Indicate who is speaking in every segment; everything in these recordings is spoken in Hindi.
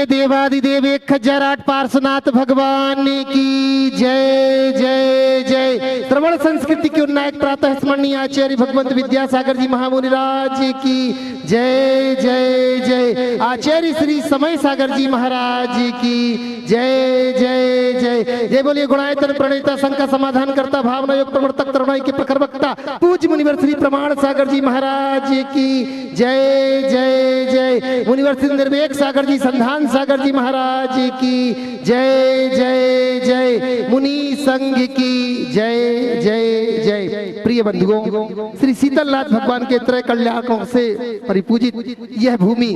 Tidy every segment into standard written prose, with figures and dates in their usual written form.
Speaker 1: बोलिए देवादिदेव 1008 पार्श्वनाथ भगवान की जय जय जय। श्रवण संस्कृति के उन्नायक प्रातः स्मरणीय आचार्य भगवंत विद्यासागर जी महामुनिराज की जय जय जय। आचार्य श्री समय सागर जी महाराज की जय जय जय। जय बोलिए गुणायतन प्रणेता शंका समाधान करता भावना योग प्रवर्तक तरुणाई के प्रखर वक्ता पूज्य मुनिवर श्री प्रमाण सागर जी महाराज की जय जय जय। मुनिवर श्री निर्वेक सागर जी संधान सागर जी महाराज की जय जय जय। मुनि संघ की जय जय जय। प्रिय बंधुओं, श्री शीतलनाथ भगवान के त्रय कल्याणों से परिपूजित यह भूमि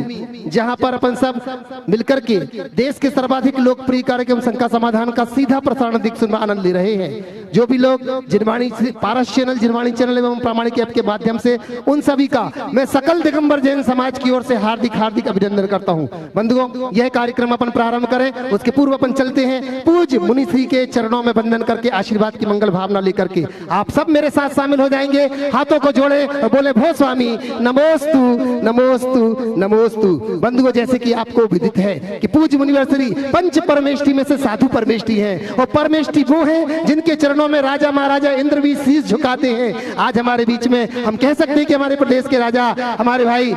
Speaker 1: जहां पर अपन सब मिलकर के देश के सर्वाधिक लोकप्रिय कार्यक्रम शंका समाधान का सीधा प्रसारण दिख सुनवा आनंद ले रहे हैं। जो भी लोग जिनवाणी पारस चैनल, जिनवाणी चैनल एवं प्रामाणिक ऐप के माध्यम से, उन सभी का मैं सकल दिगंबर जैन समाज की ओर से हार्दिक हार्दिक अभिनंदन करता हूं। बंधुओं, यह कार्यक्रम अपन प्रारंभ करें उसके पूर्व अपन चलते हैं पूज्य मुनि श्री के चरणों में वंदन करके आशीर्वाद की मंगल भावना लेकर के आप सब मेरे साथ शामिल हो जाएंगे। हाथों को जोड़े और बोले भो स्वामी नमोस्तु नमोस्तु नमोस्तु। बंधुओं, जैसे कि आपको विदित है कि पूज्य मुनिवर श्री पंच परमेष्ठी में से साधु परमेष्ठी हैं और परमेष्ठी वो हैं जिनके चरणों में राजा महाराजा इंद्र भी शीश झुकाते हैं। आज हमारे बीच में हम कह सकते हैं कि हमारे प्रदेश के राजा हमारे भाई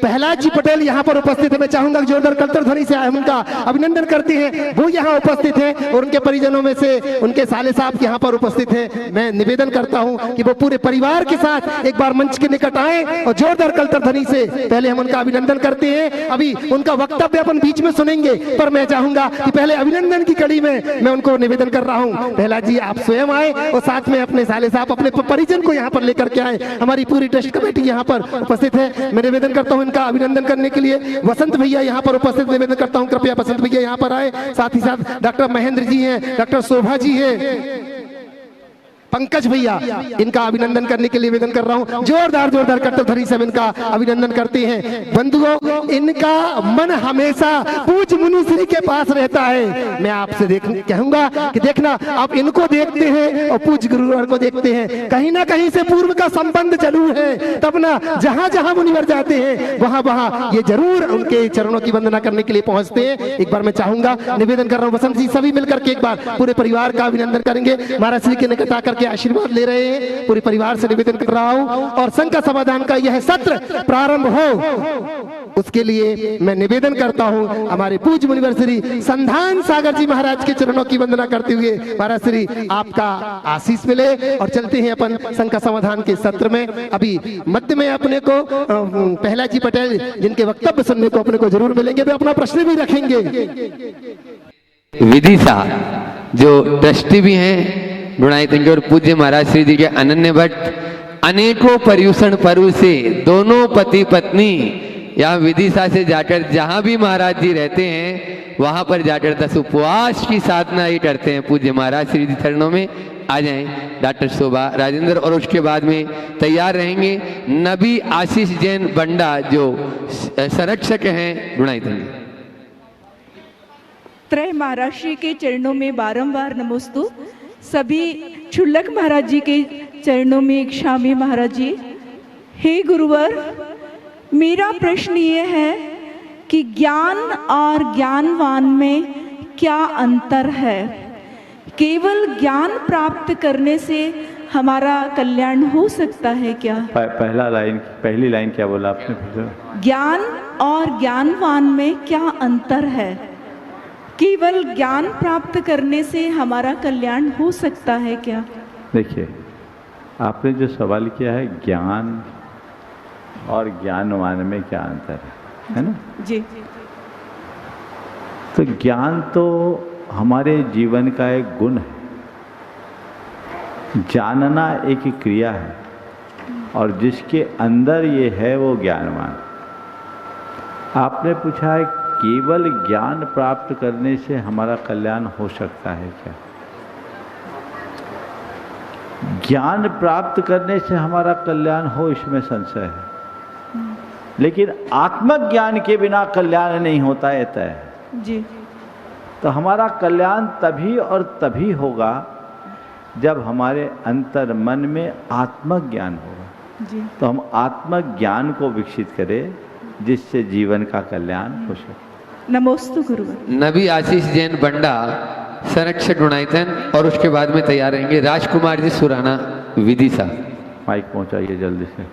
Speaker 1: प्रहलाद जी पटेल यहाँ पर उपस्थित है। मैं चाहूंगा जोरदार कलतर ध्वनि से उनका अभिनंदन करते हैं। वो यहाँ उपस्थित है और उनके परिजनों में से उनके साले साहब यहाँ पर उपस्थित है। मैं निवेदन करता हूँ कि वो पूरे परिवार के साथ एक बार मंच के निकट आए और जोरदार कलतर ध्वनि से पहले हम उनका अभिनंदन करते हैं। अभी उनका वक्तव्य अपन बीच में सुनेंगे, पर मैं चाहूंगा कि पहले अभिनंदन की कड़ी में मैं उनको निवेदन कर रहा हूँ प्रहलाद जी आप स्वयं आए और साथ में अपने साले साहब अपने परिजन को यहाँ पर लेकर के आए। हमारी पूरी ट्रस्ट कमेटी यहाँ पर उपस्थित है। मैं निवेदन करता हूँ इनका अभिनंदन करने के लिए वसंत भैया यहाँ पर उपस्थित, निवेदन करता हूँ कृपया वसंत भैया यहाँ पर आए। साथ ही साथ डॉक्टर महेंद्र जी हैं, डॉक्टर शोभा जी हैं, पंकज भैया, इनका अभिनंदन करने के लिए निवेदन कर रहा हूं। जोरदार जोरदार कलतर ध्वनि से इनका अभिनंदन करते हैं। बंधुओं, इनका मन हमेशा पूज्य मुनि श्री के पास रहता है। मैं आपसे कहूंगा कि देखना आप इनको देखते हैं और पूज्य गुरुवर को देखते हैं, कहीं ना कहीं से पूर्व का संबंध जरूर है। तब ना जहां जहां मुनिवर जाते हैं वहां वहां ये जरूर उनके चरणों की वंदना करने के लिए पहुंचते हैं। एक बार मैं चाहूंगा, निवेदन कर रहा हूं वसंत जी सभी मिलकर के एक बार पूरे परिवार का अभिनंदन करेंगे। महाराज श्री के निकट आकर आशीर्वाद ले रहे हैं। पूरे परिवार से निवेदन कर रहा हूं और शंका समाधान का यह सत्र प्रारंभ हो उसके लिए मैं निवेदन करता हूं हमारे पूज्य मुनिवर श्री संधान सागर जी महाराज के चरणों की वंदना करते हुए महाराज श्री आपका आशीष मिले और चलते हैं अपन शंका समाधान के सत्र में। अभी मध्य में अपने को प्रहलाद जी पटेल जिनके वक्तव्य सुनने को अपने को जरूर मिलेंगे, वे अपना प्रश्न भी रखेंगे।
Speaker 2: विदिशा जो ट्रस्टी भी हैं गुणायतन के और पूज्य महाराज श्री जी के अनन्य भट्ट अनेकों पर्यूषण पर्व से दोनों पति पत्नी यहाँ विदिशा से जाकर जहां भी महाराज जी रहते हैं वहां पर जाकर 10 उपवास की साधना ही करते हैं। पूज्य महाराज श्री जी चरणों में आ जाएं डॉक्टर शोभा राजेंद्र और उसके बाद में तैयार रहेंगे नबी आशीष जैन बंडा जो संरक्षक हैं गुणायतन।
Speaker 3: त्रय महाराज श्री के चरणों में बारंबार नमोस्तु। सभी क्षुल्लक महाराज जी के चरणों में एक शामी महाराज जी। हे गुरुवर, मेरा प्रश्न ये है कि ज्ञान और ज्ञानवान में क्या अंतर है? केवल ज्ञान प्राप्त करने से हमारा कल्याण हो सकता है क्या?
Speaker 4: पहली लाइन क्या बोला आपने?
Speaker 3: ज्ञान और ज्ञानवान में क्या अंतर है? केवल ज्ञान प्राप्त करने से हमारा कल्याण हो सकता है क्या?
Speaker 4: देखिए, आपने जो सवाल किया है ज्ञान और ज्ञानवान में क्या अंतर है ना
Speaker 3: जी।
Speaker 4: तो ज्ञान तो हमारे जीवन का एक गुण है, जानना एक क्रिया है और जिसके अंदर ये है वो ज्ञानवान। आपने पूछा है केवल ज्ञान प्राप्त करने से हमारा कल्याण हो सकता है क्या? ज्ञान प्राप्त करने से हमारा कल्याण हो इसमें संशय है, लेकिन आत्मज्ञान के बिना कल्याण नहीं होता है तय
Speaker 3: जी।
Speaker 4: तो हमारा कल्याण तभी और तभी होगा जब हमारे अंतर मन में आत्मज्ञान होगा
Speaker 3: जी।
Speaker 4: तो हम आत्मज्ञान को विकसित करें जिससे जीवन का कल्याण हो सके।
Speaker 3: नमोस्तु गुरुवर।
Speaker 2: नबी आशीष जैन बंडा संरक्षक गुणायतन और उसके बाद में तैयार रहेंगे राजकुमार जी सुराना विदिशा।
Speaker 4: माइक पहुंचाइए जल्दी से।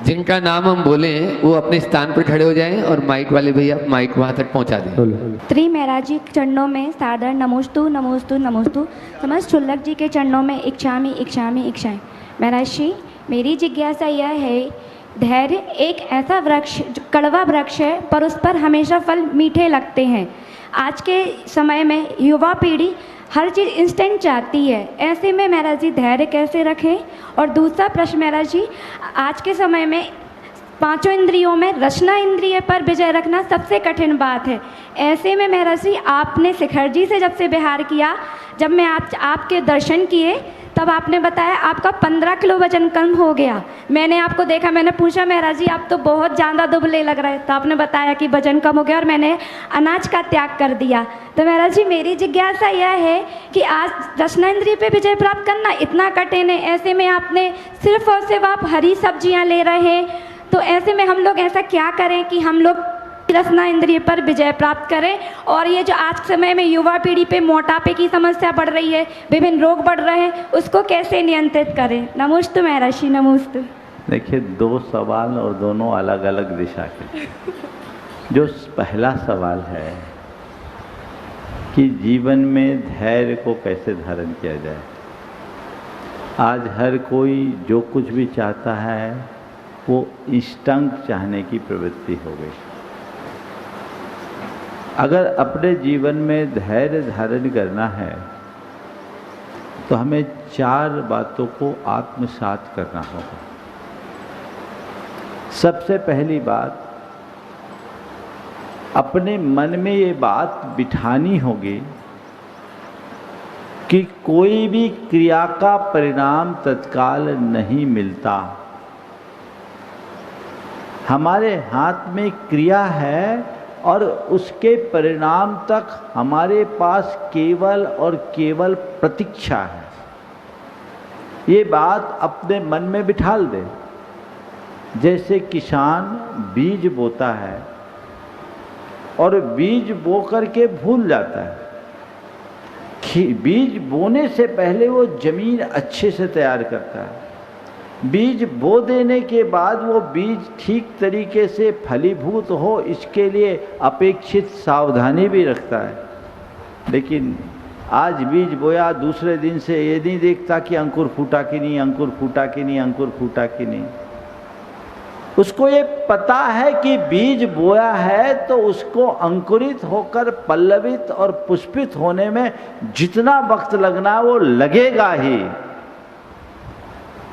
Speaker 2: जिनका नाम हम बोले वो अपने स्थान पर खड़े हो जाएं और माइक वाले भैया माइक वहां तक पहुंचा दें।
Speaker 5: श्री महाराज जी के चरणों में सादर नमोस्तु नमोस्तु नमोस्तु। समस्त शुल्लक जी के चरणों में इच्छामी इच्छामी इच्छाएं। महाराज जी, मेरी जिज्ञासा यह है, धैर्य एक ऐसा वृक्ष कड़वा वृक्ष है पर उस पर हमेशा फल मीठे लगते हैं। आज के समय में युवा पीढ़ी हर चीज़ इंस्टेंट चाहती है, ऐसे में महाराज जी धैर्य कैसे रखें? और दूसरा प्रश्न महाराज जी, आज के समय में पांचों इंद्रियों में रचना इंद्रिय पर विजय रखना सबसे कठिन बात है। ऐसे में महाराज जी, आपने शिखर जी से जब से विहार किया, जब मैं आपके दर्शन किए तब आपने बताया आपका 15 किलो वजन कम हो गया। मैंने आपको देखा, मैंने पूछा महाराज जी आप तो बहुत ज़्यादा दुबले लग रहे, तो आपने बताया कि वजन कम हो गया और मैंने अनाज का त्याग कर दिया। तो महाराज जी, मेरी जिज्ञासा यह है कि आज रचना इंद्रिय पे विजय प्राप्त करना इतना कठिन है, ऐसे में आपने सिर्फ और सिर्फ आप हरी सब्जियां ले रहे हैं, तो ऐसे में हम लोग ऐसा क्या करें कि हम लोग रचना इंद्रिय पर विजय प्राप्त करें? और ये जो आज के समय में युवा पीढ़ी पे मोटापे की समस्या बढ़ रही है, विभिन्न रोग बढ़ रहे हैं, उसको कैसे नियंत्रित करें? नमोस्तु महाराज जी, नमोस्तु।
Speaker 4: देखिए, दो सवाल और दोनों अलग अलग दिशा के। जो पहला सवाल है कि जीवन में धैर्य को कैसे धारण किया जाए। आज हर कोई जो कुछ भी चाहता है वो इंस्टेंट चाहने की प्रवृत्ति हो गई। अगर अपने जीवन में धैर्य धारण करना है तो हमें 4 बातों को आत्मसात करना होगा। सबसे पहली बात, अपने मन में ये बात बिठानी होगी कि कोई भी क्रिया का परिणाम तत्काल नहीं मिलता। हमारे हाथ में क्रिया है और उसके परिणाम तक हमारे पास केवल और केवल प्रतीक्षा है। ये बात अपने मन में बिठाल दे। जैसे किसान बीज बोता है और बीज बो करके भूल जाता है। बीज बोने से पहले वो जमीन अच्छे से तैयार करता है। बीज बो देने के बाद वो बीज ठीक तरीके से फलीभूत हो, इसके लिए अपेक्षित सावधानी भी रखता है। लेकिन आज बीज बोया, दूसरे दिन से ये नहीं देखता कि अंकुर फूटा कि नहीं, अंकुर फूटा कि नहीं, अंकुर फूटा कि नहीं। उसको ये पता है कि बीज बोया है तो उसको अंकुरित होकर पल्लवित और पुष्पित होने में जितना वक्त लगना वो लगेगा ही।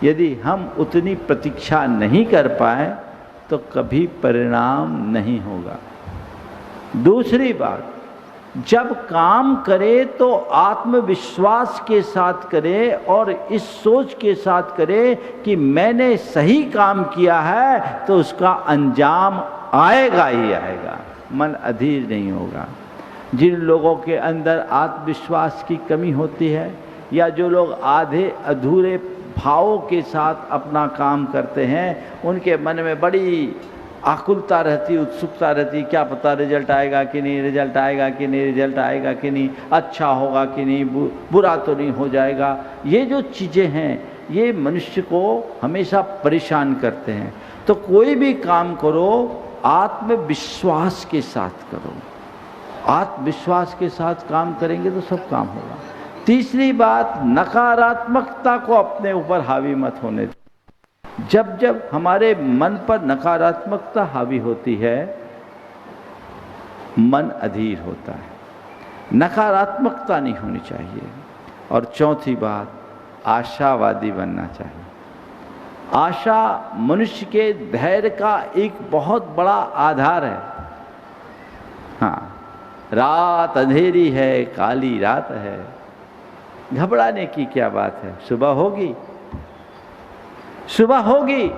Speaker 4: यदि हम उतनी प्रतीक्षा नहीं कर पाए तो कभी परिणाम नहीं होगा। दूसरी बात, जब काम करे तो आत्मविश्वास के साथ करे और इस सोच के साथ करे कि मैंने सही काम किया है तो उसका अंजाम आएगा ही आएगा, मन अधीर नहीं होगा। जिन लोगों के अंदर आत्मविश्वास की कमी होती है या जो लोग आधे अधूरे भावों के साथ अपना काम करते हैं, उनके मन में बड़ी आकुलता रहती, उत्सुकता रहती, क्या पता रिजल्ट आएगा कि नहीं, रिजल्ट आएगा कि नहीं, रिजल्ट आएगा कि नहीं, अच्छा होगा कि नहीं, बुरा तो नहीं हो जाएगा। ये जो चीज़ें हैं ये मनुष्य को हमेशा परेशान करते हैं। तो कोई भी काम करो आत्मविश्वास के साथ करो। आत्मविश्वास के साथ काम करेंगे तो सब काम होगा। तीसरी बात, नकारात्मकता को अपने ऊपर हावी मत होने दो। जब जब हमारे मन पर नकारात्मकता हावी होती है, मन अधीर होता है। नकारात्मकता नहीं होनी चाहिए। और चौथी बात, आशावादी बनना चाहिए। आशा मनुष्य के धैर्य का एक बहुत बड़ा आधार है। हाँ, रात अंधेरी है, काली रात है, घबराने की क्या बात है, सुबह होगी, सुबह होगी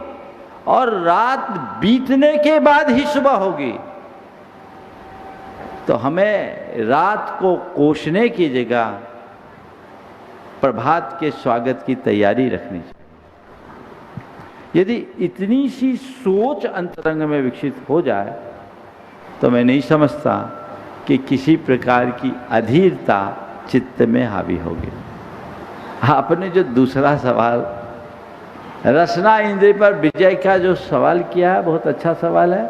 Speaker 4: और रात बीतने के बाद ही सुबह होगी। तो हमें रात को कोसने की जगह प्रभात के स्वागत की तैयारी रखनी चाहिए। यदि इतनी सी सोच अंतरंग में विकसित हो जाए तो मैं नहीं समझता कि किसी प्रकार की अधीरता चित्त में हावी होगी। आपने जो दूसरा सवाल रसना इंद्रिय पर विजय का जो सवाल किया है, बहुत अच्छा सवाल है,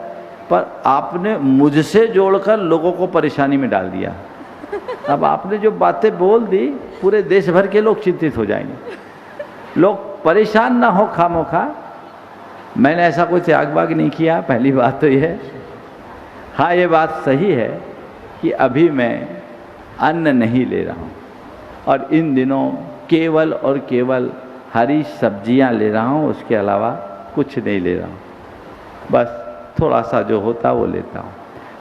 Speaker 4: पर आपने मुझसे जोड़कर लोगों को परेशानी में डाल दिया। अब आपने जो बातें बोल दी, पूरे देश भर के लोग चिंतित हो जाएंगे, लोग परेशान ना हो खामोखा। मैंने ऐसा कोई त्याग बाग नहीं किया, पहली बात तो यह है। हाँ, ये बात सही है कि अभी मैं अन्न नहीं ले रहा हूँ और इन दिनों केवल और केवल हरी सब्जियां ले रहा हूँ, उसके अलावा कुछ नहीं ले रहा हूँ, बस थोड़ा सा जो होता वो लेता हूँ।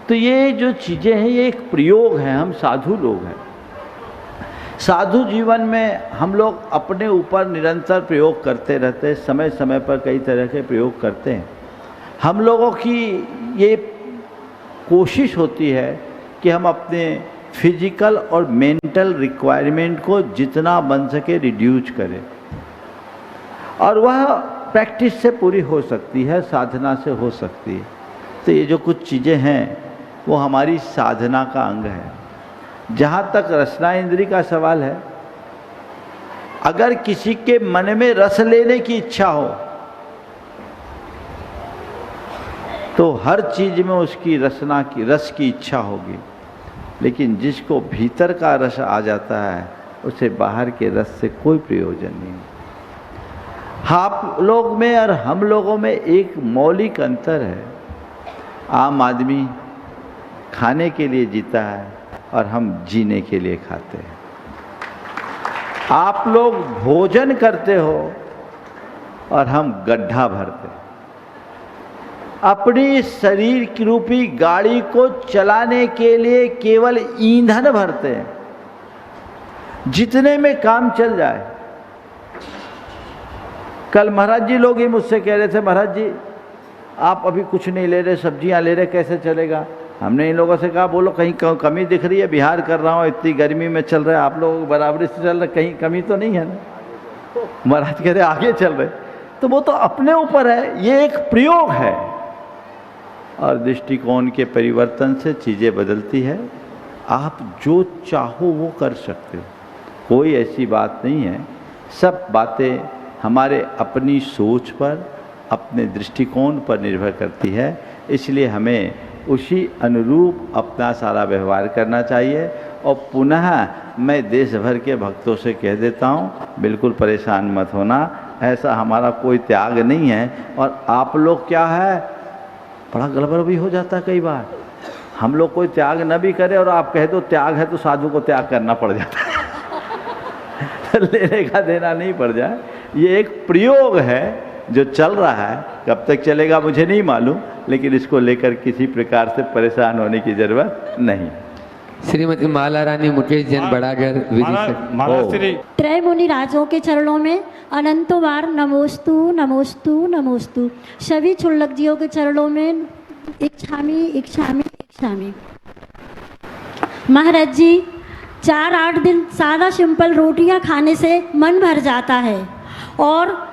Speaker 4: तो ये जो चीज़ें हैं ये एक प्रयोग है, हम साधु लोग हैं। साधु जीवन में हम लोग अपने ऊपर निरंतर प्रयोग करते रहते हैं, समय समय पर कई तरह के प्रयोग करते हैं। हम लोगों की ये कोशिश होती है कि हम अपने फिजिकल और मेंटल रिक्वायरमेंट को जितना बन सके रिड्यूस करें, और वह प्रैक्टिस से पूरी हो सकती है, साधना से हो सकती है। तो ये जो कुछ चीज़ें हैं वो हमारी साधना का अंग है। जहाँ तक रसना इंद्रिय का सवाल है, अगर किसी के मन में रस लेने की इच्छा हो तो हर चीज में उसकी रस की इच्छा होगी, लेकिन जिसको भीतर का रस आ जाता है उसे बाहर के रस से कोई प्रयोजन नहीं। आप लोग में और हम लोगों में एक मौलिक अंतर है। आम आदमी खाने के लिए जीता है और हम जीने के लिए खाते हैं। आप लोग भोजन करते हो और हम गड्ढा भरते हैं। अपनी शरीर की रूपी गाड़ी को चलाने के लिए केवल ईंधन भरते हैं, जितने में काम चल जाए। कल महाराज जी लोग ही मुझसे कह रहे थे, महाराज जी आप अभी कुछ नहीं ले रहे, सब्जियां ले रहे, कैसे चलेगा? हमने इन लोगों से कहा बोलो कहीं कमी दिख रही है? बिहार कर रहा हूँ, इतनी गर्मी में चल रहा है, आप लोग बराबरी से चल रहे, कहीं कमी तो नहीं है ना? महाराज कह रहे आगे चल रहे। तो वो तो अपने ऊपर है, ये एक प्रयोग है और दृष्टिकोण के परिवर्तन से चीज़ें बदलती है। आप जो चाहो वो कर सकते हो, कोई ऐसी बात नहीं है। सब बातें हमारे अपनी सोच पर, अपने दृष्टिकोण पर निर्भर करती है। इसलिए हमें उसी अनुरूप अपना सारा व्यवहार करना चाहिए। और पुनः मैं देश भर के भक्तों से कह देता हूँ, बिल्कुल परेशान मत होना, ऐसा हमारा कोई त्याग नहीं है। और आप लोग क्या है, बड़ा गड़बड़ भी हो जाता है कई बार। हम लोग कोई त्याग न भी करे और आप कह दो त्याग है तो साधु को त्याग करना पड़ जाता है लेने का देना नहीं पड़ जाए। ये एक प्रयोग है जो चल रहा है, कब तक चलेगा मुझे नहीं मालूम, लेकिन इसको लेकर किसी प्रकार से परेशान होने की जरूरत नहीं।
Speaker 2: श्रीमती माला रानी मुकेश जैन बड़ागर
Speaker 6: त्रय मुनि राजों के चरणों में अनंतो बार नमोस्तु नमोस्तु नमोस्तु। सभी क्षुल्लक जियों के चरणों में इच्छामी इच्छामी इच्छामी। महाराज जी 4-8 दिन सादा सिंपल रोटियां खाने से मन भर जाता है और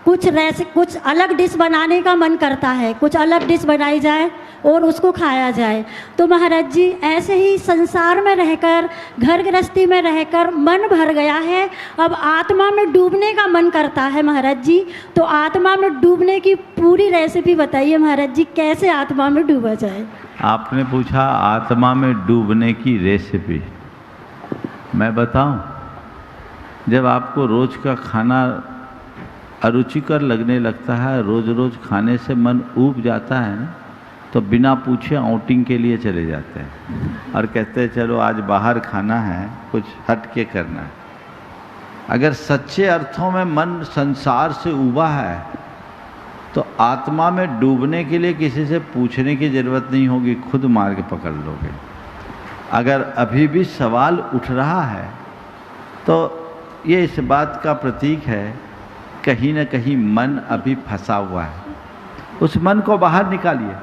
Speaker 6: कुछ अलग डिश बनाने का मन करता है, कुछ अलग डिश बनाई जाए और उसको खाया जाए। तो महाराज जी ऐसे ही संसार में रहकर, घर गृहस्थी में रहकर मन भर गया है, अब आत्मा में डूबने का मन करता है महाराज जी। तो आत्मा में डूबने की पूरी रेसिपी बताइए महाराज जी, कैसे आत्मा में डूबा जाए?
Speaker 4: आपने पूछा आत्मा में डूबने की रेसिपी, मैं बताऊं? जब आपको रोज का खाना अरुचिकर लगने लगता है, रोज रोज खाने से मन ऊब जाता है ना, तो बिना पूछे आउटिंग के लिए चले जाते हैं और कहते हैं चलो आज बाहर खाना है, कुछ हट के करना है। अगर सच्चे अर्थों में मन संसार से उबा है तो आत्मा में डूबने के लिए किसी से पूछने की ज़रूरत नहीं होगी, खुद मार्ग पकड़ लोगे। अगर अभी भी सवाल उठ रहा है तो ये इस बात का प्रतीक है कहीं न कहीं मन अभी फंसा हुआ है। उस मन को बाहर निकालिए।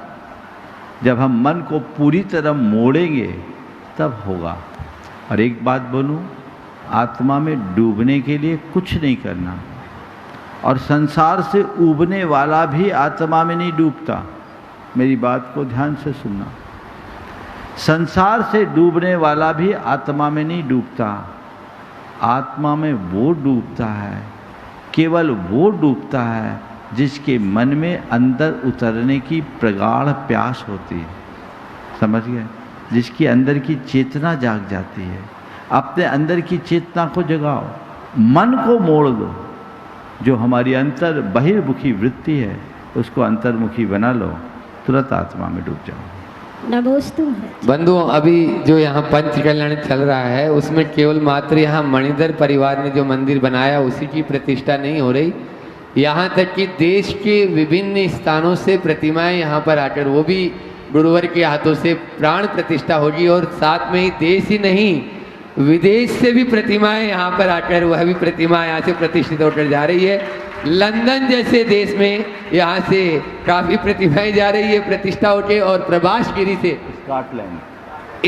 Speaker 4: जब हम मन को पूरी तरह मोड़ेंगे तब होगा। और एक बात बोलूं, आत्मा में डूबने के लिए कुछ नहीं करना, और संसार से उबने वाला भी आत्मा में नहीं डूबता। मेरी बात को ध्यान से सुनना। संसार से डूबने वाला भी आत्मा में नहीं डूबता, आत्मा में वो डूबता है, केवल वो डूबता है जिसके मन में अंदर उतरने की प्रगाढ़ प्यास होती है। समझ गए? जिसकी अंदर की चेतना जाग जाती है। अपने अंदर की चेतना को जगाओ, मन को मोड़ दो। जो हमारी अंतर बहिर्मुखी वृत्ति है उसको अंतर्मुखी बना लो, तुरंत आत्मा में डूब जाओ।
Speaker 6: नमोस्तु।
Speaker 2: बंधुओं, अभी जो यहाँ पंच कल्याण चल रहा है उसमें केवल मात्र यहाँ मणिधर परिवार ने जो मंदिर बनाया उसी की प्रतिष्ठा नहीं हो रही, यहाँ तक कि देश के विभिन्न स्थानों से प्रतिमाएं यहाँ पर आकर वो भी गुरुवर के हाथों से प्राण प्रतिष्ठा होगी। और साथ में ही देश ही नहीं विदेश से भी प्रतिमाएं यहाँ पर आकर वह भी प्रतिमा यहाँ से प्रतिष्ठित होकर जा रही है। लंदन जैसे देश में यहाँ से काफ़ी प्रतिमाएं जा रही है प्रतिष्ठा होकर। और प्रभासगिरी से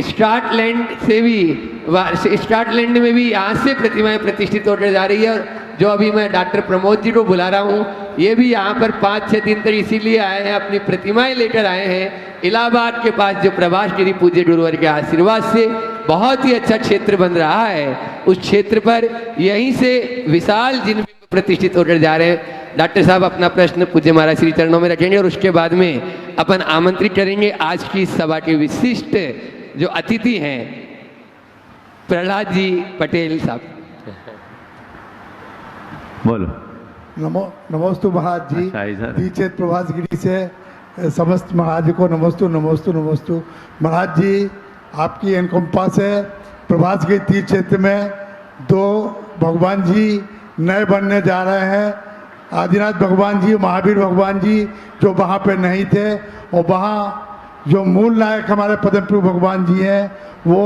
Speaker 2: स्कॉटलैंड से भी, स्कॉटलैंड में भी यहाँ से प्रतिमाएं प्रतिष्ठित होकर जा रही है। और जो अभी मैं डॉक्टर प्रमोद जी को बुला रहा हूँ, ये भी यहाँ पर 5-6 दिन तक इसीलिए आए हैं, अपनी प्रतिमाएं लेकर आए हैं। इलाहाबाद के पास जो प्रभासगिरी पूज्य गुरुवर के आशीर्वाद से बहुत ही अच्छा क्षेत्र बन रहा है, उस क्षेत्र पर यहीं से विशाल जिन प्रतिष्ठित होकर जा रहे हैं। डॉक्टर साहब अपना प्रश्न पूज्य महाराज श्री चरणों में रखेंगे और उसके बाद में अपन आमंत्रित करेंगे आज की सभा के विशिष्ट जो अतिथि हैं प्रहलाद जी पटेल साहब।
Speaker 4: बोलो।
Speaker 7: नमोस्तु महाराज जी।
Speaker 4: अच्छा, इधर।
Speaker 7: दीक्षित प्रभासगिरी से समस्त महाराज को नमोस्तु नमोस्तु नमोस्तु। महाराज जी, आपकी एनकम्पास है प्रभासगिरी तीर्थ क्षेत्र में 2 भगवान जी नए बनने जा रहे हैं। आदिनाथ भगवान जी, महावीर भगवान जी जो वहाँ पे नहीं थे, और वहाँ जो मूल नायक हमारे पद्म प्रभु भगवान जी हैं वो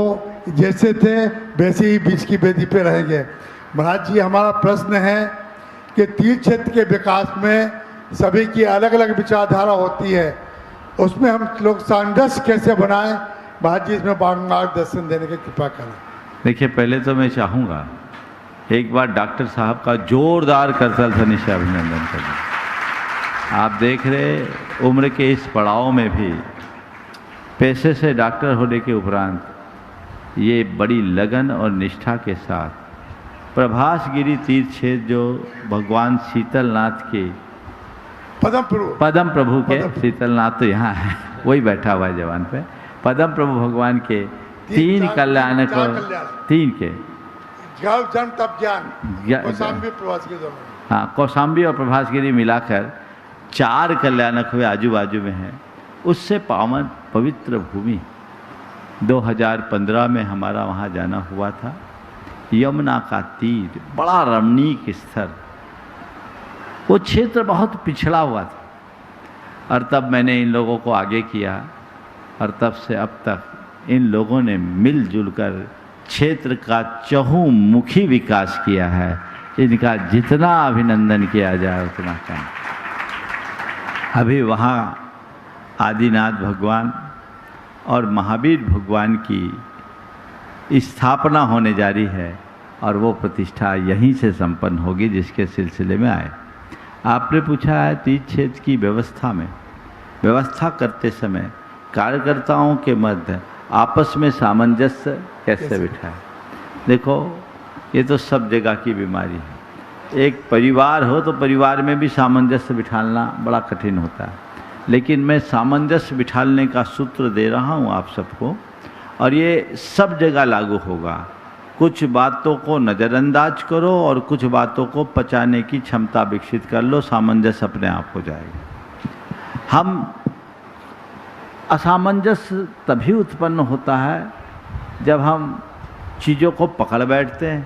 Speaker 7: जैसे थे वैसे ही बीच की वेदी पे रहेंगे। महाराज जी, हमारा प्रश्न है कि तीर्थ क्षेत्र के विकास में सभी की अलग अलग विचारधारा होती है, उसमें हम लोग सामंजस्य कैसे बनाएं? महाराज जी, इसमें मार्गदर्शन देने की कृपा करें।
Speaker 4: देखिए, पहले तो मैं चाहूँगा एक बार डॉक्टर साहब का जोरदार करतल ध्वनि से अभिनंदन करें। आप देख रहे उम्र के इस पड़ाव में भी पेशे से डॉक्टर होने के उपरांत ये बड़ी लगन और निष्ठा के साथ प्रभासगिरी तीर्थ क्षेत्र जो भगवान शीतलनाथ के पद्म प्रभु के शीतलनाथ तो यहाँ है, वही बैठा हुआ है जवान पे। पद्म प्रभु भगवान के 3 कल्याण को 3 के
Speaker 7: जन्म तप ज्ञान कौशाम्बी प्रभासगिरी दोनों,
Speaker 4: हाँ, कौशाम्बी और प्रभासगिरी मिलाकर 4 कल्याणक हुए आजू बाजू में हैं। उससे पावन पवित्र भूमि 2015 में हमारा वहाँ जाना हुआ था। यमुना का तीर, बड़ा रमणीक स्थल, वो क्षेत्र बहुत पिछड़ा हुआ था। और तब मैंने इन लोगों को आगे किया और तब से अब तक इन लोगों ने मिलजुल कर क्षेत्र का चहुमुखी विकास किया है। इनका जितना अभिनंदन किया जाए उतना कम। अभी वहाँ आदिनाथ भगवान और महावीर भगवान की स्थापना होने जा रही है और वो प्रतिष्ठा यहीं से संपन्न होगी जिसके सिलसिले में आए। आपने पूछा है तीर्थ क्षेत्र की व्यवस्था करते समय कार्यकर्ताओं के मध्य आपस में सामंजस्य कैसे बिठाए। देखो, ये तो सब जगह की बीमारी है। एक परिवार हो तो परिवार में भी सामंजस्य बिठाना बड़ा कठिन होता है, लेकिन मैं सामंजस्य बिठाने का सूत्र दे रहा हूँ आप सबको, और ये सब जगह लागू होगा। कुछ बातों को नज़रअंदाज करो और कुछ बातों को पचाने की क्षमता विकसित कर लो, सामंजस्य अपने आप हो जाएगा। हम असामंजस्य तभी उत्पन्न होता है जब हम चीज़ों को पकड़ बैठते हैं,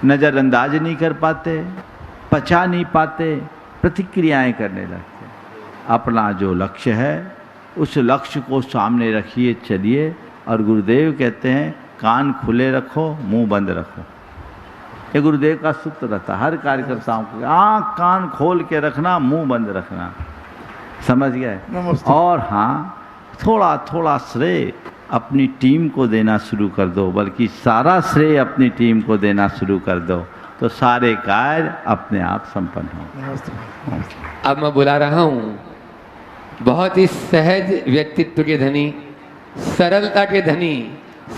Speaker 4: नज़रअंदाज नहीं कर पाते, पचा नहीं पाते, प्रतिक्रियाएं करने लगते हैं। अपना जो लक्ष्य है उस लक्ष्य को सामने रखिए, चलिए। और गुरुदेव कहते हैं कान खुले रखो, मुंह बंद रखो। ये गुरुदेव का सूत्र रहता है हर कार्यकर्ताओं को, आँख कान खोल के रखना, मुंह बंद रखना। समझ गए? और हाँ, थोड़ा थोड़ा श्रेय अपनी टीम को देना शुरू कर दो, बल्कि सारा श्रेय अपनी टीम को देना शुरू कर दो, तो सारे कार्य अपने आप संपन्न हों।
Speaker 2: अब मैं बुला रहा हूँ बहुत ही सहज व्यक्तित्व के धनी सरलता के धनी,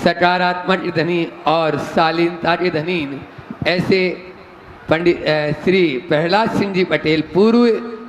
Speaker 2: सकारात्मक के धनी और शालीनता के धनी ऐसे पंडित श्री प्रहलाद सिंह जी पटेल, पूर्व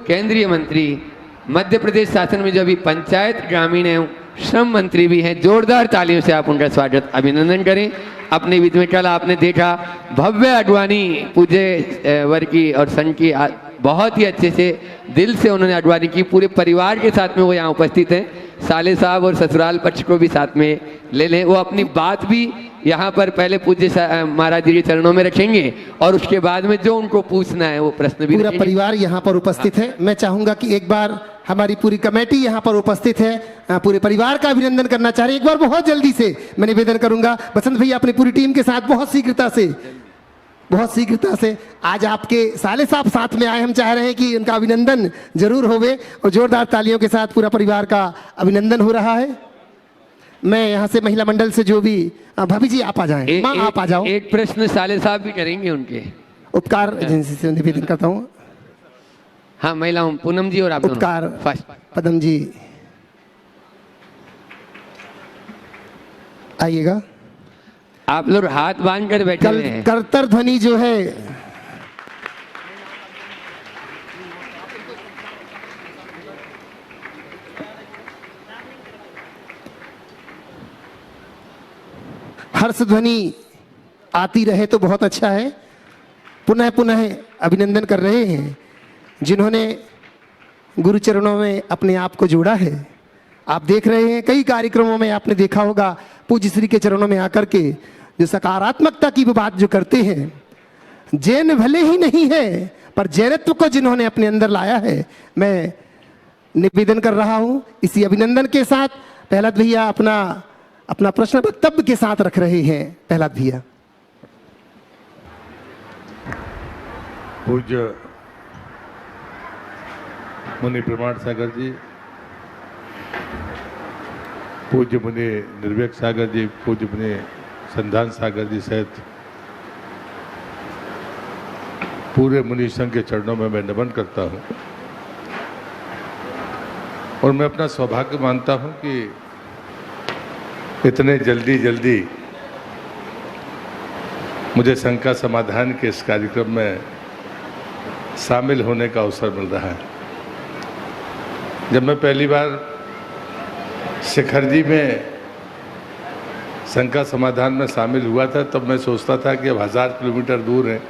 Speaker 2: केंद्रीय मंत्री, मध्य प्रदेश शासन में जो अभी पंचायत ग्रामीण एवं श्रम मंत्री भी हैं, जोरदार तालियों से आप उनका स्वागत अभिनंदन करें। अपने विधि में कल आपने देखा भव्य अडवाणी पूज्य वर की और संघ की बहुत ही अच्छे से दिल से उन्होंने अडवाणी की, पूरे परिवार के साथ में वो यहाँ उपस्थित हैं। साले साहब और ससुराल पक्ष को भी साथ में ले लें, वो अपनी बात भी यहाँ पर पहले पूज्य महाराज जी के चरणों में रखेंगे और उसके बाद में जो उनको पूछना है वो प्रश्न भी
Speaker 1: पूरा
Speaker 2: रखेंगे।
Speaker 1: परिवार यहाँ पर उपस्थित है। मैं चाहूंगा कि एक बार हमारी पूरी कमेटी यहाँ पर उपस्थित है, पूरे परिवार का अभिनंदन करना चाह रहे हैं। एक बार बहुत जल्दी से मैं निवेदन करूंगा, बसंत भैया अपनी पूरी टीम के साथ बहुत शीघ्रता से आज आपके साले साहब साथ में आए। हम चाह रहे हैं कि उनका अभिनंदन जरूर होवे और जोरदार तालियों के साथ पूरा परिवार का अभिनंदन हो रहा है। मैं यहाँ से महिला मंडल से जो भी भाभी जी आप आ जाएं, माँ आप आ जाओ।
Speaker 2: एक प्रश्न साले साहब भी करेंगे उनके
Speaker 1: उपकार एजेंसी से निवेदन करता हूँ।
Speaker 2: हाँ, महिला पूनम जी और आप दोनों।
Speaker 1: उपकार
Speaker 2: फर्स्ट
Speaker 1: पदम जी आइएगा।
Speaker 2: आप लोग हाथ बांध कर बैठे हुए हैं।
Speaker 1: करतर ध्वनि जो है हर्ष ध्वनि आती रहे तो बहुत अच्छा है। पुनः पुनः अभिनंदन कर रहे हैं जिन्होंने गुरु चरणों में अपने आप को जोड़ा है। आप देख रहे हैं कई कार्यक्रमों में आपने देखा होगा पूज्य श्री के चरणों में आकर के जो सकारात्मकता की बात जो करते हैं, जैन भले ही नहीं है पर जैनत्व को जिन्होंने अपने अंदर लाया है, मैं निवेदन कर रहा हूं। इसी अभिनंदन के साथ प्रहलाद भैया अपना प्रश्न वक्तव्य के साथ रख रहे हैं। प्रहलाद भैया।
Speaker 8: पूज्य मुनि प्रमाण सागर जी, पूज्य मुनि निर्वेक सागर जी, पूज्य मुनि संधान सागर जी सहित पूरे मुनि संघ के चरणों में मैं नमन करता हूं और मैं अपना सौभाग्य मानता हूं कि इतने जल्दी मुझे संघ का समाधान के इस कार्यक्रम में शामिल होने का अवसर मिल रहा है। जब मैं पहली बार शिखर जी में संघ का समाधान में शामिल हुआ था तब मैं सोचता था कि अब 1000 किलोमीटर दूर है,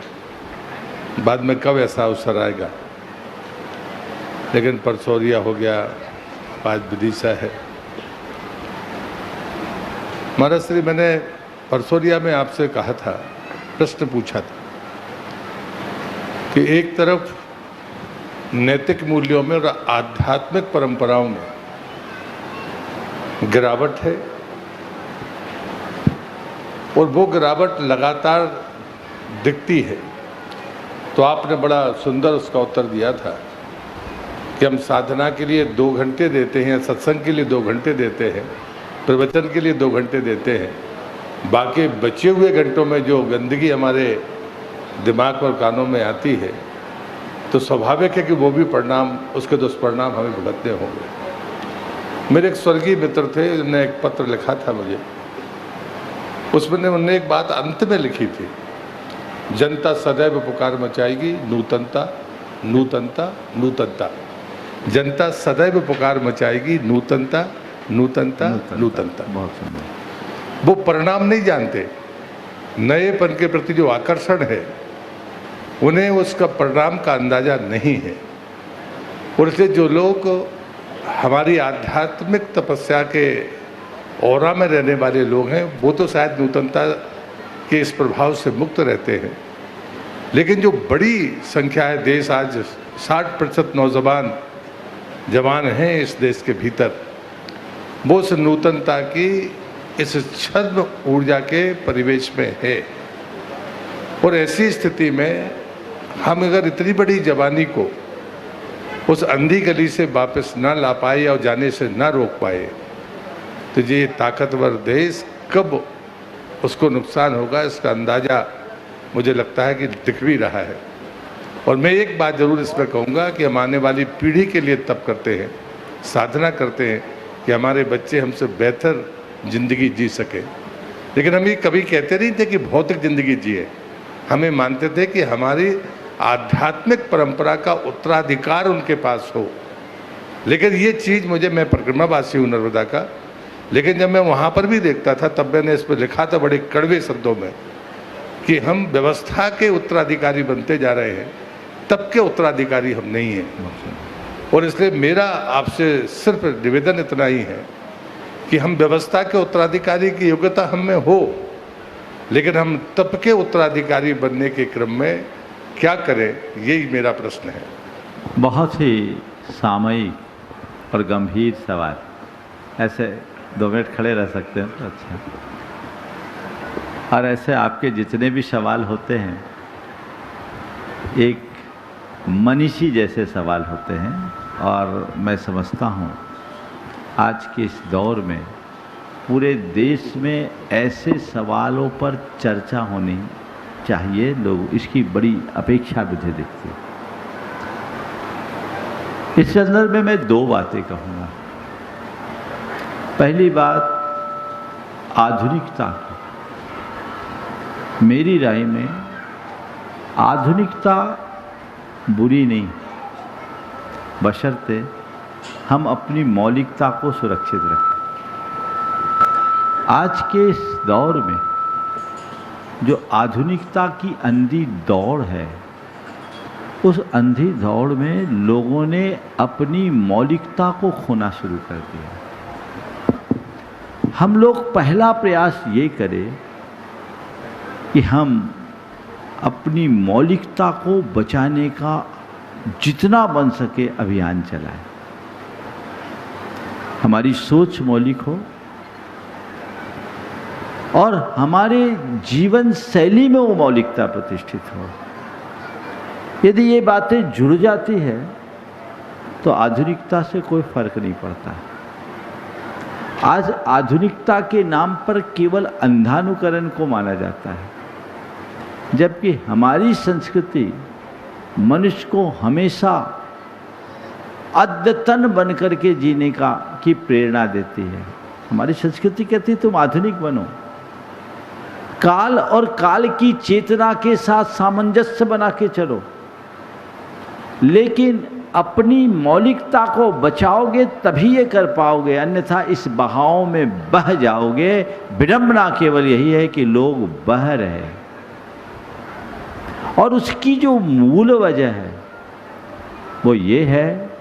Speaker 8: बाद में कब ऐसा अवसर आएगा। लेकिन परसौरिया हो गया, आज विदिशा है। महाराज श्री, मैंने परसौरिया में आपसे कहा था, प्रश्न पूछा था कि एक तरफ नैतिक मूल्यों में और आध्यात्मिक परंपराओं में गिरावट है और वो गिरावट लगातार दिखती है, तो आपने बड़ा सुंदर उसका उत्तर दिया था कि हम साधना के लिए 2 घंटे देते हैं, सत्संग के लिए 2 घंटे देते हैं, प्रवचन के लिए 2 घंटे देते हैं, बाकी बचे हुए घंटों में जो गंदगी हमारे दिमाग और कानों में आती है तो स्वाभाविक है कि वो भी परिणाम, उसके दुष्परिणाम हमें भुगतने होंगे। मेरे एक स्वर्गीय मित्र थे, उन्होंने एक पत्र लिखा था मुझे, उसमें उन्होंने एक बात अंत में लिखी थी, जनता सदैव पुकार मचाएगी, नूतनता नूतनता नूतनता। जनता सदैव पुकार मचाएगी, नूतनता नूतनता नूतनता।
Speaker 4: बहुत सुंदर।
Speaker 8: वो परिणाम नहीं जानते, नएपन के प्रति जो आकर्षण है उन्हें उसका परिणाम का अंदाजा नहीं है। और इसलिए जो लोग हमारी आध्यात्मिक तपस्या के औरा में रहने वाले लोग हैं वो तो शायद नूतनता के इस प्रभाव से मुक्त रहते हैं, लेकिन जो बड़ी संख्या है, देश आज 60% नौजवान जवान हैं इस देश के भीतर, वो उस नूतनता की इस छद्म ऊर्जा के परिवेश में है। और ऐसी स्थिति में हम अगर इतनी बड़ी जवानी को उस अंधी गली से वापस ना ला पाए और जाने से ना रोक पाए तो ये ताकतवर देश कब उसको नुकसान होगा, इसका अंदाज़ा मुझे लगता है कि दिख भी रहा है। और मैं एक बात ज़रूर इसमें कहूँगा कि हम आने वाली पीढ़ी के लिए तप करते हैं, साधना करते हैं, कि हमारे बच्चे हमसे बेहतर जिंदगी जी सके। लेकिन हम ये कभी कहते नहीं थे कि भौतिक जिंदगी जिए, हमें मानते थे कि हमारी आध्यात्मिक परंपरा का उत्तराधिकार उनके पास हो। लेकिन ये चीज़ मुझे, मैं परिक्रमावासी हूँ नर्मदा का, लेकिन जब मैं वहाँ पर भी देखता था तब मैंने इस पर लिखा था बड़े कड़वे शब्दों में कि हम व्यवस्था के उत्तराधिकारी बनते जा रहे हैं, तब के उत्तराधिकारी हम नहीं हैं। और इसलिए मेरा आपसे सिर्फ निवेदन इतना ही है कि हम व्यवस्था के उत्तराधिकारी की योग्यता हम में हो, लेकिन हम तब के उत्तराधिकारी बनने के क्रम में क्या करें, यही मेरा प्रश्न है।
Speaker 4: बहुत ही सामयिक और गंभीर सवाल, ऐसे 2 मिनट खड़े रह सकते हैं तो अच्छा। और ऐसे आपके जितने भी सवाल होते हैं एक मनीषी जैसे सवाल होते हैं, और मैं समझता हूँ आज के इस दौर में पूरे देश में ऐसे सवालों पर चर्चा होनी चाहिए, लोग इसकी बड़ी अपेक्षा मुझे दिखती है। इस संदर्भ में मैं 2 बातें कहूँगा। पहली बात आधुनिकता की। मेरी राय में आधुनिकता बुरी नहीं, बशर्ते हम अपनी मौलिकता को सुरक्षित रखें। आज के इस दौर में जो आधुनिकता की अंधी दौड़ है, उस अंधी दौड़ में लोगों ने अपनी मौलिकता को खोना शुरू कर दिया। हम लोग पहला प्रयास ये करें कि हम अपनी मौलिकता को बचाने का जितना बन सके अभियान चलाएं। हमारी सोच मौलिक हो और हमारे जीवन शैली में वो मौलिकता प्रतिष्ठित हो। यदि ये बातें जुड़ जाती है तो आधुनिकता से कोई फर्क नहीं पड़ता। आज आधुनिकता के नाम पर केवल अंधानुकरण को माना जाता है, जबकि हमारी संस्कृति मनुष्य को हमेशा अद्यतन बन करके जीने की प्रेरणा देती है। हमारी संस्कृति कहती है तुम आधुनिक बनो, काल और काल की चेतना के साथ सामंजस्य बना के चलो, लेकिन अपनी मौलिकता को बचाओगे तभी ये कर पाओगे, अन्यथा इस बहाव में बह जाओगे। विडंबना केवल यही है कि लोग बह रहे हैं, और उसकी जो मूल वजह है वो ये है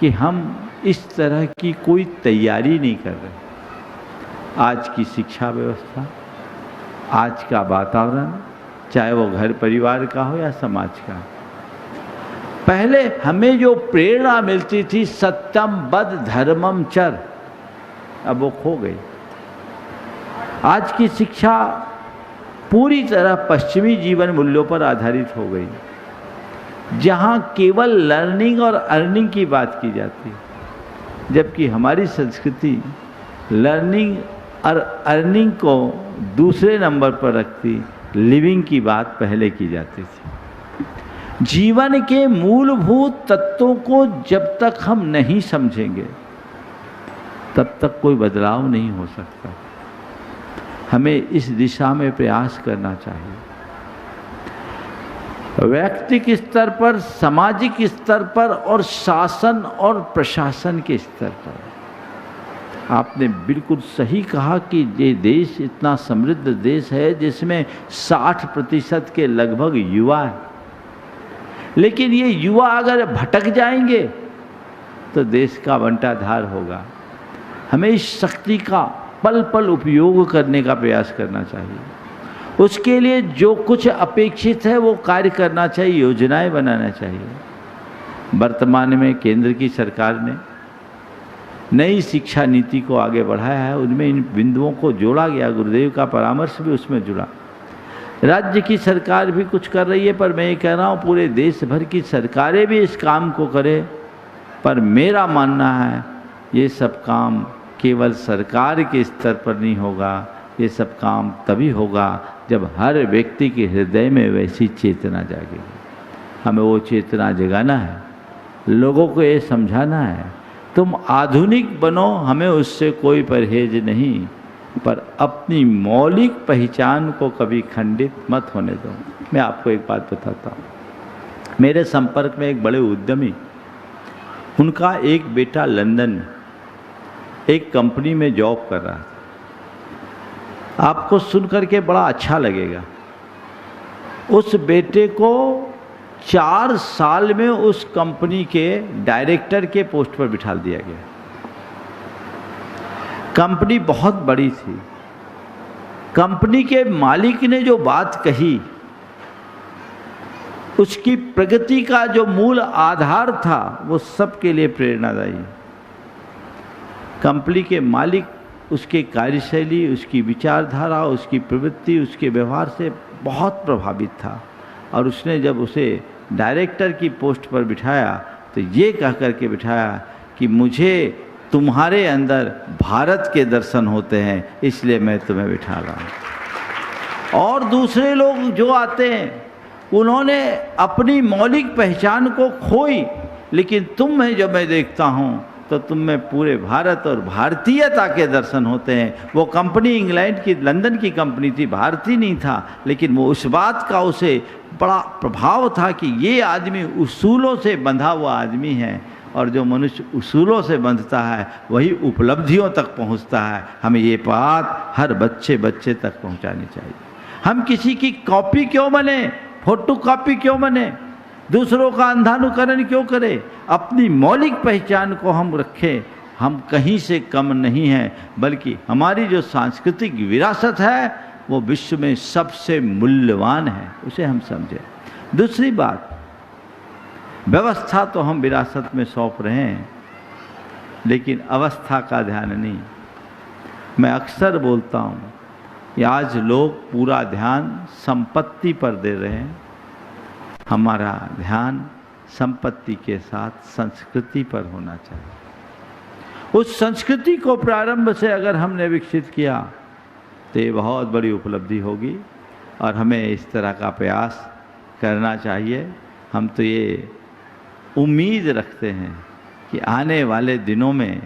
Speaker 4: कि हम इस तरह की कोई तैयारी नहीं कर रहे। आज की शिक्षा व्यवस्था, आज का वातावरण, चाहे वो घर परिवार का हो या समाज का, पहले हमें जो प्रेरणा मिलती थी सत्यम बद धर्मम चर, अब वो खो गई। आज की शिक्षा पूरी तरह पश्चिमी जीवन मूल्यों पर आधारित हो गई, जहाँ केवल लर्निंग और अर्निंग की बात की जाती है, जबकि हमारी संस्कृति लर्निंग और अर्निंग को दूसरे नंबर पर रखती, लिविंग की बात पहले की जाती थी। जीवन के मूलभूत तत्वों को जब तक हम नहीं समझेंगे तब तक कोई बदलाव नहीं हो सकता। हमें इस दिशा में प्रयास करना चाहिए, व्यक्तिगत स्तर पर, सामाजिक स्तर पर और शासन और प्रशासन के स्तर पर। आपने बिल्कुल सही कहा कि ये देश इतना समृद्ध देश है जिसमें 60% के लगभग युवा हैं, लेकिन ये युवा अगर भटक जाएंगे तो देश का बंटाधार होगा। हमें इस शक्ति का पल पल उपयोग करने का प्रयास करना चाहिए। उसके लिए जो कुछ अपेक्षित है वो कार्य करना चाहिए, योजनाएं बनाना चाहिए। वर्तमान में केंद्र की सरकार ने नई शिक्षा नीति को आगे बढ़ाया है, उनमें इन बिंदुओं को जोड़ा गया, गुरुदेव का परामर्श भी उसमें जुड़ा। राज्य की सरकार भी कुछ कर रही है, पर मैं ये कह रहा हूँ पूरे देश भर की सरकारें भी इस काम को करें। पर मेरा मानना है ये सब काम केवल सरकार के स्तर पर नहीं होगा, ये सब काम तभी होगा जब हर व्यक्ति के हृदय में वैसी चेतना जागेगी। हमें वो चेतना जगाना है, लोगों को ये समझाना है। तुम आधुनिक बनो, हमें उससे कोई परहेज नहीं, पर अपनी मौलिक पहचान को कभी खंडित मत होने दो। मैं आपको एक बात बताता हूँ। मेरे संपर्क में एक बड़े उद्यमी, उनका एक बेटा लंदन में एक कंपनी में जॉब कर रहा था। आपको सुनकर के बड़ा अच्छा लगेगा। उस बेटे को 4 साल में उस कंपनी के डायरेक्टर के पोस्ट पर बिठा दिया गया। कंपनी बहुत बड़ी थी। कंपनी के मालिक ने जो बात कही, उसकी प्रगति का जो मूल आधार था, वो सबके लिए प्रेरणादायी। कंपनी के मालिक उसके कार्यशैली, उसकी विचारधारा, उसकी प्रवृत्ति, उसके व्यवहार से बहुत प्रभावित था, और उसने जब उसे डायरेक्टर की पोस्ट पर बिठाया तो ये कह कर के बिठाया कि मुझे तुम्हारे अंदर भारत के दर्शन होते हैं, इसलिए मैं तुम्हें बिठा रहा हूँ। और दूसरे लोग जो आते हैं उन्होंने अपनी मौलिक पहचान को खोई, लेकिन तुम में जब मैं देखता हूँ तो तुम में पूरे भारत और भारतीयता के दर्शन होते हैं। वो कंपनी इंग्लैंड की, लंदन की कंपनी थी, भारतीय नहीं था, लेकिन वो उस बात का उसे बड़ा प्रभाव था कि ये आदमी उसूलों से बंधा हुआ आदमी है, और जो मनुष्य उसूलों से बंधता है वही उपलब्धियों तक पहुंचता है। हमें ये बात हर बच्चे तक पहुंचानी चाहिए। हम किसी की कॉपी क्यों बने, फोटो कॉपी क्यों बने, दूसरों का अंधानुकरण क्यों करें? अपनी मौलिक पहचान को हम रखें। हम कहीं से कम नहीं हैं, बल्कि हमारी जो सांस्कृतिक विरासत है वो विश्व में सबसे मूल्यवान है, उसे हम समझें। दूसरी बात, व्यवस्था तो हम विरासत में सौंप रहे हैं, लेकिन अवस्था का ध्यान नहीं। मैं अक्सर बोलता हूँ कि आज लोग पूरा ध्यान संपत्ति पर दे रहे हैं। हमारा ध्यान संपत्ति के साथ संस्कृति पर होना चाहिए। उस संस्कृति को प्रारंभ से अगर हमने विकसित किया तो ये बहुत बड़ी उपलब्धि होगी, और हमें इस तरह का प्रयास करना चाहिए। हम तो ये उम्मीद रखते हैं कि आने वाले दिनों में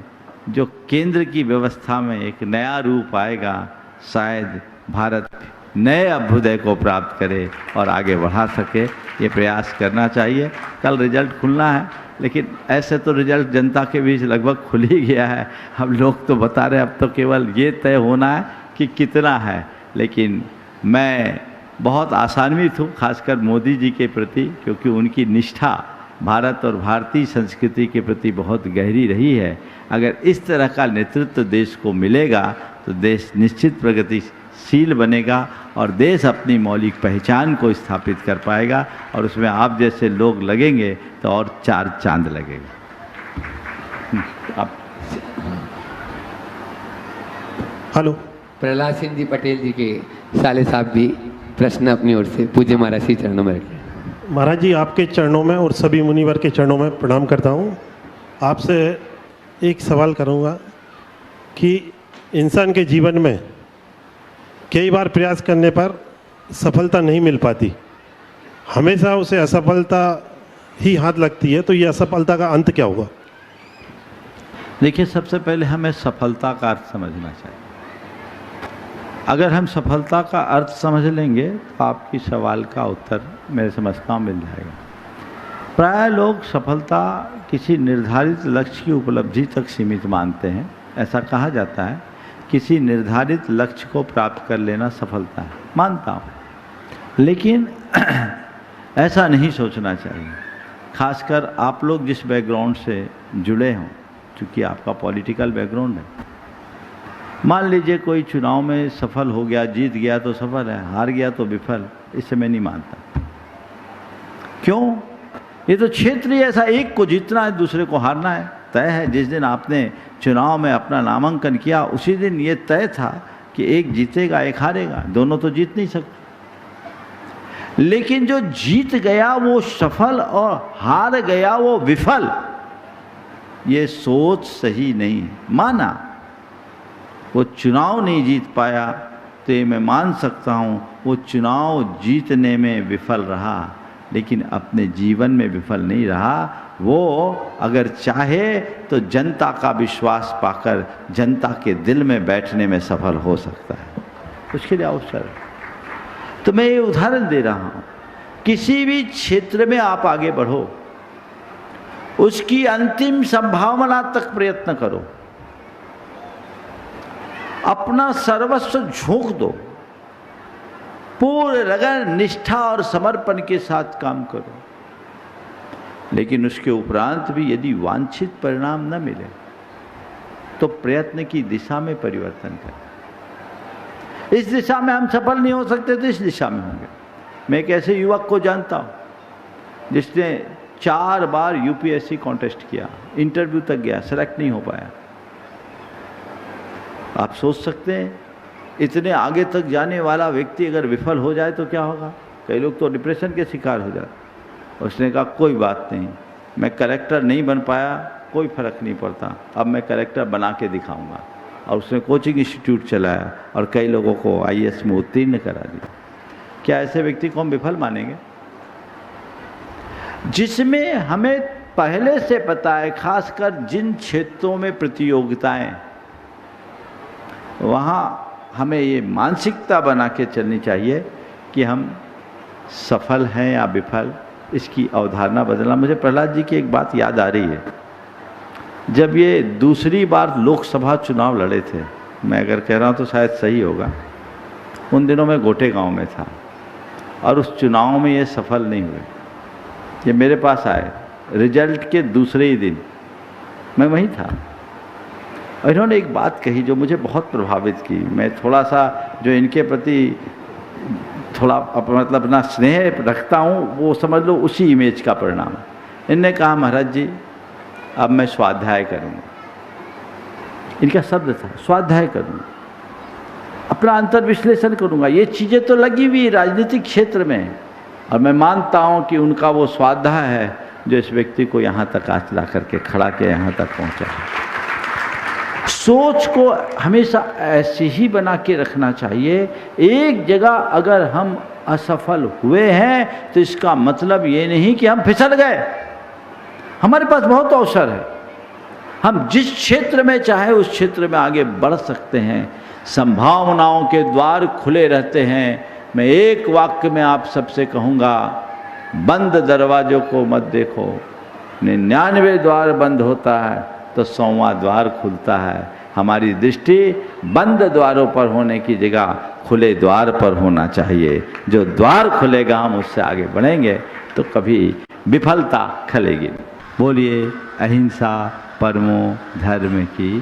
Speaker 4: जो केंद्र की व्यवस्था में एक नया रूप आएगा, शायद भारत नए अभ्युदय को प्राप्त करे और आगे बढ़ा सके। ये प्रयास करना चाहिए। कल रिजल्ट खुलना है, लेकिन ऐसे तो रिजल्ट जनता के बीच लगभग खुल ही गया है। हम लोग तो बता रहे हैं, अब तो केवल ये तय होना है कि कितना है। लेकिन मैं बहुत आशान्वित हूँ, खासकर मोदी जी के प्रति, क्योंकि उनकी निष्ठा भारत और भारतीय संस्कृति के प्रति बहुत गहरी रही है। अगर इस तरह का नेतृत्व देश को मिलेगा तो देश निश्चित प्रगतिशील बनेगा, और देश अपनी मौलिक पहचान को स्थापित कर पाएगा, और उसमें आप जैसे लोग लगेंगे तो और 4 चांद लगेगा। आप
Speaker 1: हेलो,
Speaker 2: प्रहलाद सिंह जी पटेल जी के साले साहब भी प्रश्न अपनी ओर से पूज्य महाराज श्री चरणों में रखें।
Speaker 9: महाराज जी, आपके चरणों में और सभी मुनिवर के चरणों में प्रणाम करता हूँ। आपसे एक सवाल करूँगा कि इंसान के जीवन में कई बार प्रयास करने पर सफलता नहीं मिल पाती, हमेशा उसे असफलता ही हाथ लगती है, तो ये असफलता का अंत क्या होगा?
Speaker 4: देखिए, सबसे पहले हमें सफलता का अर्थ समझना चाहिए। अगर हम सफलता का अर्थ समझ लेंगे तो आपकी सवाल का उत्तर मेरे समझता मिल जाएगा। प्राय लोग सफलता किसी निर्धारित लक्ष्य की उपलब्धि तक सीमित मानते हैं। ऐसा कहा जाता है, किसी निर्धारित लक्ष्य को प्राप्त कर लेना सफलता है। मानता हूँ, लेकिन ऐसा नहीं सोचना चाहिए। खासकर आप लोग जिस बैकग्राउंड से जुड़े हों, चूँकि आपका पॉलिटिकल बैकग्राउंड है। मान लीजिए कोई चुनाव में सफल हो गया, जीत गया तो सफल है, हार गया तो विफल। इससे मैं नहीं मानता। क्यों? ये तो क्षेत्र ही ऐसा, एक को जीतना है, दूसरे को हारना है, तय है। जिस दिन आपने चुनाव में अपना नामांकन किया, उसी दिन ये तय था कि एक जीतेगा एक हारेगा, दोनों तो जीत नहीं सकते। लेकिन जो जीत गया वो सफल और हार गया वो विफल, ये सोच सही नहीं है। माना वो चुनाव नहीं जीत पाया तो ये मैं मान सकता हूँ वो चुनाव जीतने में विफल रहा, लेकिन अपने जीवन में विफल नहीं रहा। वो अगर चाहे तो जनता का विश्वास पाकर जनता के दिल में बैठने में सफल हो सकता है। उसके लिए अवसर। तो मैं ये उदाहरण दे रहा हूँ, किसी भी क्षेत्र में आप आगे बढ़ो, उसकी अंतिम संभावना तक प्रयत्न करो, अपना सर्वस्व झोंक दो, पूर्ण लगन, निष्ठा और समर्पण के साथ काम करो। लेकिन उसके उपरांत भी यदि वांछित परिणाम न मिले तो प्रयत्न की दिशा में परिवर्तन करें। इस दिशा में हम सफल नहीं हो सकते तो इस दिशा में होंगे। मैं एक ऐसे युवक को जानता हूं जिसने 4 बार यूपीएससी कॉन्टेस्ट किया, इंटरव्यू तक गया, सेलेक्ट नहीं हो पाया। आप सोच सकते हैं इतने आगे तक जाने वाला व्यक्ति अगर विफल हो जाए तो क्या होगा। कई लोग तो डिप्रेशन के शिकार हो जाते। उसने कहा कोई बात नहीं, मैं कलेक्टर नहीं बन पाया, कोई फर्क नहीं पड़ता, अब मैं कलेक्टर बना के दिखाऊंगा। और उसने कोचिंग इंस्टीट्यूट चलाया और कई लोगों को आईएएस में उत्तीर्ण करा दिया। क्या ऐसे व्यक्ति को हम विफल मानेंगे? जिसमें हमें पहले से पता है, खासकर जिन क्षेत्रों में प्रतियोगिताएं, वहाँ हमें ये मानसिकता बना के चलनी चाहिए कि हम सफल हैं या विफल, इसकी अवधारणा बदलना। मुझे प्रहलाद जी की एक बात याद आ रही है। जब ये दूसरी बार लोकसभा चुनाव लड़े थे, मैं अगर कह रहा हूँ तो शायद सही होगा, उन दिनों मैं गोटे गांव में था और उस चुनाव में ये सफल नहीं हुए। ये मेरे पास आए रिजल्ट के दूसरे ही दिन, मैं वहीं था। और इन्होंने एक बात कही जो मुझे बहुत प्रभावित की। मैं थोड़ा सा जो इनके प्रति थोड़ा मतलब अपना स्नेह रखता हूँ, वो समझ लो उसी इमेज का परिणाम। इनने कहा, महाराज जी अब मैं स्वाध्याय करूँगा। इनका शब्द था, स्वाध्याय करूँगा, अपना अंतर्विश्लेषण करूँगा। ये चीज़ें तो लगी हुई राजनीतिक क्षेत्र में, और मैं मानता हूँ कि उनका वो स्वाध्याय है जो इस व्यक्ति को यहाँ तक आज ला करके खड़ा के यहाँ तक पहुँचा है। सोच को हमेशा ऐसे ही बना के रखना चाहिए। एक जगह अगर हम असफल हुए हैं तो इसका मतलब ये नहीं कि हम फिसल गए। हमारे पास बहुत अवसर है, हम जिस क्षेत्र में चाहे उस क्षेत्र में आगे बढ़ सकते हैं। संभावनाओं के द्वार खुले रहते हैं। मैं एक वाक्य में आप सबसे कहूँगा, बंद दरवाजों को मत देखो। 99 द्वार बंद होता है तो 100वां द्वार खुलता है। हमारी दृष्टि बंद द्वारों पर होने की जगह खुले द्वार पर होना चाहिए। जो द्वार खुलेगा हम उससे आगे बढ़ेंगे तो कभी विफलता खलेगी। बोलिए अहिंसा परमो धर्म की